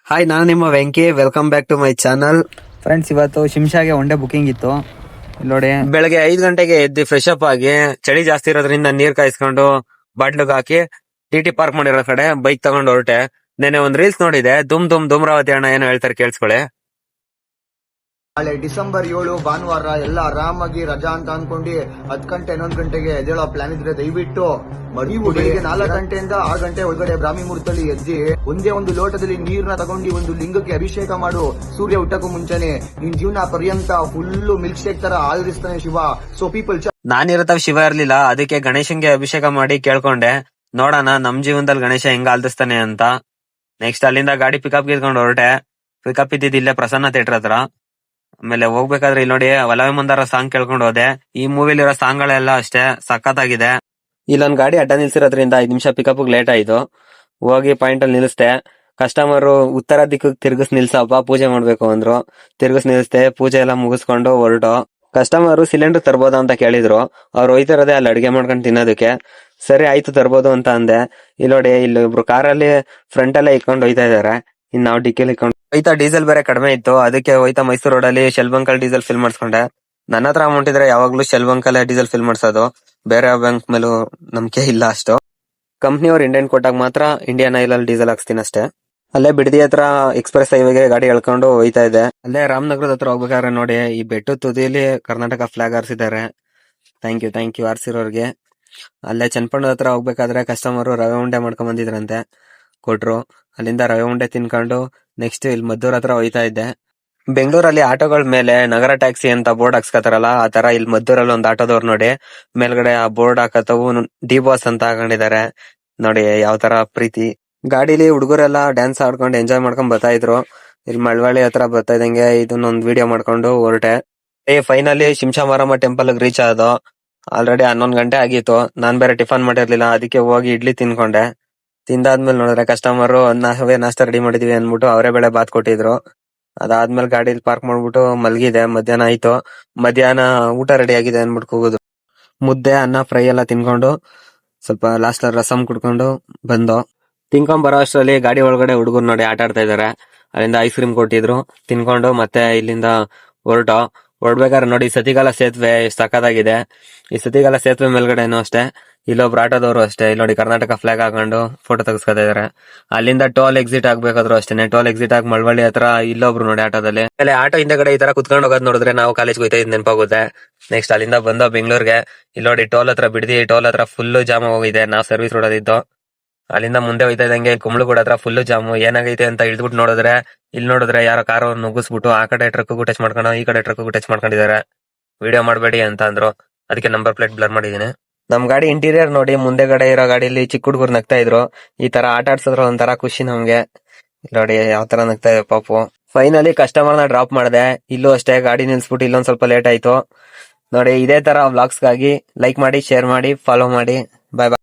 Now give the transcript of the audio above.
Hi, ನಾನು ನಿಮ್ಮ Venki. Welcome back to my channel. Friends, ಇವತ್ತು ಶಿಮ್ಶಾಗೆ ಒನ್ ಡೇ ಬುಕಿಂಗ್ ಇತ್ತು. ಇಲ್ಲಿ ನೋಡಿ, ಬೆಳಗ್ಗೆ 5 ಗಂಟೆಗೆ ಎದ್ದು ಫ್ರೆಶ್ ಅಪ್ ಆಗಿ, ಚಳಿ ಜಾಸ್ತಿ ಇರೋದ್ರಿಂದ ನೀರ್ ಕಾಯಿಸ್ಕೊಂಡು ಬಾಟ್ಲಿಗೆ ಹಾಕಿ ಟಿ ಪಾರ್ಕ್ ಮಾಡಿರೋ ಕಡೆ ಬೈಕ್ ತಗೊಂಡು ಹೊರಟೆ. ನೆನೆ ಒಂದ್ ರೀಲ್ಸ್ ನೋಡಿದೆ, ಧೂಮ್ರಾವತಿ ಅಣ್ಣ ಏನೋ ಹೇಳ್ತಾರೆ, ಕೇಳಿಸ್ಕೊಳ್ಳಿ. ನಾಳೆ ಡಿಸೆಂಬರ್ 7 ಭಾನುವಾರ, ಎಲ್ಲ ಆರಾಮಾಗಿ ರಜಾ ಅಂತ ಅನ್ಕೊಂಡು 10 ಗಂಟೆ 11 ಗಂಟೆಗೆ ಎದ್ದೇಳೋ ಪ್ಲಾನ್ ಇದ್ರೆ ದಯವಿಟ್ಟು ನೀವು ಬೆಳಿಗ್ಗೆ 4 ಗಂಟೆಯಿಂದ 6 ಗಂಟೆ ಒಳಗಡೆ ಬ್ರಾಹ್ಮಿ ಮುಹೂರ್ತದಲ್ಲಿ ಎದ್ದು ಒಂದೇ ಒಂದು ಲೋಟದಲ್ಲಿ ನೀರ್ನ ತಗೊಂಡು ಒಂದು ಲಿಂಗಕ್ಕೆ ಅಭಿಷೇಕ ಮಾಡು. ಸೂರ್ಯ ಹುಟ್ಟಕ್ಕೂ ಮುಂಚೆನೆ ನಿನ್ ಜೀವನ ಪರ್ಯಂತ ಫುಲ್ಲು ಮಿಲ್ಕ್ ಶೇಕ್ ತರ ಆಲ್ರಿಸ್ತಾನೆ ಶಿವ. ಸೊ ಪೀಪಲ್, ನಾನಿರತ್ತವ ಶಿವ ಇರ್ಲಿಲ್ಲ, ಅದಕ್ಕೆ ಗಣೇಶನ್ಗೆ ಅಭಿಷೇಕ ಮಾಡಿ ಕೇಳ್ಕೊಂಡೆ. ನೋಡೋಣ ನಮ್ ಜೀವನದಲ್ಲಿ ಗಣೇಶ ಹೆಂಗ ಆಲ್ದಿಸ್ತಾನೆ ಅಂತ. ನೆಕ್ಸ್ಟ್ ಅಲ್ಲಿಂದ ಗಾಡಿ ಪಿಕಪ್ ಇದ್ಕೊಂಡು ಹೊರಟೆ. ಪಿಕಪ್ ಇದ್ದಿದ್ದು ಇಲ್ಲೇ ಪ್ರಸನ್ನ ಥಿಯೇಟರ್ ಹತ್ರ. ಆಮೇಲೆ ಹೋಗ್ಬೇಕಾದ್ರೆ ಇಲ್ಲಿ ನೋಡಿ, ಒಲವೆ ಮಂದಾರ ಸಾಂಗ್ ಕೇಳ್ಕೊಂಡು ಹೋದೆ. ಈ ಮೂವಿಲಿರೋ ಸಾಂಗ್ ಗಳೆಲ್ಲ ಅಷ್ಟೇ ಸಖತ್ತಾಗಿದೆ. ಇಲ್ಲೊಂದ್ ಗಾಡಿ ಅಡ್ಡ ನಿಲ್ಸಿರೋದ್ರಿಂದ 5 ನಿಮಿಷ ಪಿಕಪ್ ಲೇಟ್ ಆಯ್ತು. ಹೋಗಿ ಪಾಯಿಂಟ್ ಅಲ್ಲಿ ನಿಲ್ಲಿಸ್ದೆ. ಕಸ್ಟಮರ್ ಉತ್ತರ ದಿಕ್ಕಿಗೆ ತಿರ್ಗಿಸ್ ನಿಲ್ಸಪ್ಪ, ಪೂಜೆ ಮಾಡ್ಬೇಕು ಅಂದ್ರು. ತಿರ್ಗಿಸ್ ನಿಲ್ಲಿಸ್ದೆ, ಪೂಜೆ ಎಲ್ಲ ಮುಗಿಸ್ಕೊಂಡು ಹೊರಟು. ಕಸ್ಟಮರ್ ಸಿಲಿಂಡರ್ ತರ್ಬೋದ ಅಂತ ಕೇಳಿದ್ರು. ಅವ್ರು ಹೋಯ್ತಿರೋದೇ ಅಲ್ಲಿ ಅಡ್ಗೆ ಮಾಡ್ಕೊಂಡು ತಿನ್ನೋದಕ್ಕೆ. ಸರಿ ಆಯ್ತು, ತರ್ಬೋದು ಅಂತ ಅಂದೆ. ಇಲ್ಲಿ ನೋಡಿ, ಇಲ್ಲಿ ಒಬ್ರು ಕಾರಲ್ಲಿ ಫ್ರಂಟ್ ಎಲ್ಲ ಇಟ್ಕೊಂಡು ಹೋಯ್ತಾ ಇದಾರೆ. ಇನ್ ನಾವು ಡಿಕ್ಕಿಲಿ ಇಟ್ಕೊಂಡು ಹೋಯ್ತಾ. ಡೀಸೆಲ್ ಬೇರೆ ಕಡಿಮೆ ಇತ್ತು, ಅದಕ್ಕೆ ಹೋಯ್ತಾ ಮೈಸೂರು ರೋಡ್ ಅಲ್ಲಿ ಶೆಲ್ ಬಂಕಲ್ಲಿ ಡೀಸೆಲ್ ಫಿಲ್ ಮಾಡಿಸ್ಕೊಂಡೆ. ನನ್ನ ಹತ್ರ ಅಮೌಂಟ್ ಇದ್ರೆ ಯಾವಾಗ್ಲೂ ಶೆಲ್ ಬಂಕಲ್ಲೇ ಡೀಸೆಲ್ ಫಿಲ್ ಮಾಡ್ಸೋದು. ಬೇರೆ ಬ್ಯಾಂಕ್ ಮೇಲೂ ನಂಬಿಕೆ ಇಲ್ಲ ಅಷ್ಟು. ಕಂಪ್ನಿಯವ್ರು ಇಂಡಿಯನ್ ಕೊಟ್ಟಾಗ ಮಾತ್ರ ಇಂಡಿಯನ್ ಆಯಿಲ್ ಅಲ್ಲಿ ಡೀಸೆಲ್ ಹಾಕ್ಸ್ತೀನಿ ಅಷ್ಟೇ. ಅಲ್ಲೇ ಬಿಡದಿ ಹತ್ರ ಎಕ್ಸ್ಪ್ರೆಸ್ ಹೈವೇಗೆ ಗಾಡಿ ಎಳ್ಕೊಂಡು ಹೋಯ್ತಾ ಇದೆ. ಅಲ್ಲೇ ರಾಮನಗರದ ಹತ್ರ ಹೋಗ್ಬೇಕಾದ್ರೆ ನೋಡಿ, ಈ ಬೆಟ್ಟದ ತುದಿಯಲ್ಲಿ ಕರ್ನಾಟಕ ಫ್ಲಾಗ್ ಹಾರಿಸಿದ್ದಾರೆ. ಥ್ಯಾಂಕ್ ಯು ಹಾರಿಸಿರೋರ್ಗೆ. ಅಲ್ಲೇ ಚನ್ನಪಣ್ಣದ ಹತ್ರ ಹೋಗ್ಬೇಕಾದ್ರೆ ಕಸ್ಟಮರ್ ರವೆ ಉಂಡೆ ಮಾಡ್ಕೊಂಡ್ ಬಂದಿದ್ರಂತೆ, ಕೊಟ್ರು. ಅಲ್ಲಿಂದ ರವೆ ಉಂಡೆ ತಿನ್ಕೊಂಡು ನೆಕ್ಸ್ಟ್ ಇಲ್ಲಿ ಮದ್ದೂರ್ ಹತ್ರ ಹೋಯ್ತಾ ಇದ್ದೆ. ಬೆಂಗಳೂರಲ್ಲಿ ಆಟೋಗಳ ಮೇಲೆ ನಗರ ಟ್ಯಾಕ್ಸಿ ಅಂತ ಬೋರ್ಡ್ ಹಾಕ್ಸ್ಕೊತಾರಲ್ಲ, ಆ ತರ ಇಲ್ಲಿ ಮದ್ದೂರಲ್ಲಿ ಒಂದು ಆಟೋದವ್ರು ನೋಡಿ ಮೇಲ್ಗಡೆ ಆ ಬೋರ್ಡ್ ಹಾಕತ್ತವು ಡಿ ಬಾಸ್ ಅಂತ ಹಾಕೊಂಡಿದ್ದಾರೆ. ನೋಡಿ ಯಾವ ತರ ಪ್ರೀತಿ. ಗಾಡಿಲಿ ಹುಡುಗರೆಲ್ಲ ಡ್ಯಾನ್ಸ್ ಆಡ್ಕೊಂಡು ಎಂಜಾಯ್ ಮಾಡ್ಕೊಂಡ್ ಬರ್ತಾ ಇದ್ರು. ಇಲ್ಲಿ ಮಳವಳ್ಳಿ ಹತ್ರ ಬರ್ತಾ ಇದ್ದಂಗೆ ಇದನ್ನೊಂದು ವಿಡಿಯೋ ಮಾಡ್ಕೊಂಡು ಹೊರಟೆ. Finally Shimsha Maramma temple reach ಆದೋ. ಆಲ್ರೆಡಿ 11 ಗಂಟೆ ಆಗಿತ್ತು. ನಾನ್ ಬೇರೆ ಟಿಫನ್ ಮಾಡಿರ್ಲಿಲ್ಲ, ಅದಕ್ಕೆ ಹೋಗಿ ಇಡ್ಲಿ ತಿನ್ಕೊಂಡೆ. ತಿಂದಾದ್ಮೇಲೆ ನೋಡಿದ್ರೆ ಕಸ್ಟಮರ್ ನಾವೇ ನಾಷ್ಟ ರೆಡಿ ಮಾಡಿದೀವಿ ಅನ್ಬಿಟ್ಟು ಅವರೇ ಬೇಳೆ ಬಾತ್ ಕೊಟ್ಟಿದ್ರು. ಅದಾದ್ಮೇಲೆ ಗಾಡಿಲಿ ಪಾರ್ಕ್ ಮಾಡ್ಬಿಟ್ಟು ಮಲ್ಗಿದೆ. ಮಧ್ಯಾಹ್ನ ಆಯ್ತು. ಮಧ್ಯಾಹ್ನ ಊಟ ರೆಡಿ ಆಗಿದೆ ಅನ್ಬಿಟ್ಟು ಕೂಗುದು. ಮುದ್ದೆ, ಅನ್ನ, ಫ್ರೈ ಎಲ್ಲ ತಿನ್ಕೊಂಡು ಸ್ವಲ್ಪ ಲಾಸ್ಟ್ ರಸಂ ಕುಡ್ಕೊಂಡು ಬಂದು ತಿನ್ಕೊಂಡ್ ಬರೋ ಅಷ್ಟರಲ್ಲಿ ಗಾಡಿ ಒಳಗಡೆ ಹುಡುಗರು ನೋಡಿ ಆಟ ಆಡ್ತಾ ಇದಾರೆ. ಅಲ್ಲಿಂದ ಐಸ್ ಕ್ರೀಮ್ ಕೊಟ್ಟಿದ್ರು, ತಿನ್ಕೊಂಡು ಮತ್ತೆ ಇಲ್ಲಿಂದ ಹೊರಡ್ಬೇಕಾದ್ರೆ ನೋಡಿ ಸತಿಗಾಲ ಸೇತುವೆ ಎಷ್ಟು ಸಕ್ಕತ್ತಾಗಿದೆ. ಈ ಸತಿಗಾಲ ಸೇತುವೆ ಮೇಲ್ಗಡೆನೂ ಅಷ್ಟೇ ಇಲ್ಲೊಬ್ರು ಆಟೋದವರು ಅಷ್ಟೇ ಇಲ್ಲಿ ನೋಡಿ ಕರ್ನಾಟಕ ಫ್ಲಾಗ್ ಹಾಕೊಂಡು ಫೋಟೋ ತೆಗಿಸ್ಕೊತಾ ಇದಾರೆ. ಅಲ್ಲಿಂದ ಟೋಲ್ ಎಕ್ಸಿಟ್ ಆಗ್ಬೇಕಾದ್ರು ಅಷ್ಟೇನೆ, ಟೋಲ್ ಎಕ್ಸಿಟ್ ಆಗಿ ಮಳವಳ್ಳಿ ಹತ್ರ ಇಲ್ಲೊಬ್ರು ನೋಡಿ ಆಟೋದಲ್ಲಿ. ಆಮೇಲೆ ಆಟೋ ಹಿಂದೆಗಡೆ ಈ ತರ ಕುತ್ಕೊಂಡು ಹೋಗೋದ್ ನೋಡಿದ್ರೆ ನಾವು ಕಾಲೇಜ್ ಹೋಯ್ತಾ ಇದ್ ನೆನಪಾಗುತ್ತೆ. ನೆಕ್ಸ್ಟ್ ಅಲ್ಲಿಂದ ಬಂದೋ ಬೆಂಗಳೂರಿಗೆ. ಇಲ್ಲಿ ನೋಡಿ ಟೋಲ್ ಹತ್ರ ಬಿಡ್ದಿ, ಟೋಲ್ ಹತ್ರ ಫುಲ್ ಜಾಮ್ ಹೋಗಿದೆ. ನಾವು ಸರ್ವಿಸ್ ರೋಡದಿದ್ದು. ಅಲ್ಲಿಂದ ಮುಂದೆ ಹೋಯ್ತಾ ಇದ್ದಂಗೆ ಕುಂಬಳಗೂಡ ಹತ್ರ ಫುಲ್ ಜಾಮು. ಏನಾಗೈತೆ ಅಂತ ಇಳ್ದ್ಬಿಟ್ಟು ನೋಡಿದ್ರೆ, ಇಲ್ಲಿ ನೋಡಿದ್ರೆ ಯಾರೋ ಕಾರು ನುಗ್ಗಿಸ್ಬಿಟ್ಟು ಆ ಕಡೆ ಟ್ರಕ್ಗೂ ಟಚ್ ಮಾಡ್ಕೊಂಡು ಈ ಕಡೆ ಟ್ರಕ್ಗೂ ಟಚ್ ಮಾಡ್ಕೊಂಡಿದ್ದಾರೆ. ವಿಡಿಯೋ ಮಾಡಬೇಡಿ ಅಂತ ಅಂದ್ರು, ಅದಕ್ಕೆ ನಂಬರ್ ಪ್ಲೇಟ್ ಬ್ಲರ್ ಮಾಡಿದೀನಿ. ನಮ್ ಗಾಡಿ ಇಂಟೀರಿಯರ್ ನೋಡಿ, ಮುಂದೆಗಡೆ ಇರೋ ಗಾಡಿಯಲ್ಲಿ ಚಿಕ್ಕ ಹುಡುಗರು ನಗ್ತಾ ಇದ್ರು. ಈ ತರ ಆಟ ಆಡ್ಸಿದ್ರು ಒಂಥರ ಖುಷಿ ನಮ್ಗೆ. ನೋಡಿ ಯಾವ ತರ ನಗ್ತಾ ಇದೆ ಪಾಪು. ಫೈನಲಿ ಕಸ್ಟಮರ್ ನ ಡ್ರಾಪ್ ಮಾಡಿದೆ. ಇಲ್ಲೂ ಅಷ್ಟೇ ಗಾಡಿ ನಿಲ್ಸ್ಬಿಟ್ಟು ಇಲ್ಲೊಂದ್ ಸ್ವಲ್ಪ ಲೇಟ್ ಆಯ್ತು. ನೋಡಿ ಇದೇ ತರ ವ್ಲಾಗ್ಸ್ ಗಾಗಿ ಲೈಕ್ ಮಾಡಿ, ಶೇರ್ ಮಾಡಿ, ಫಾಲೋ ಮಾಡಿ. ಬಾಯ್ ಬಾಯ್.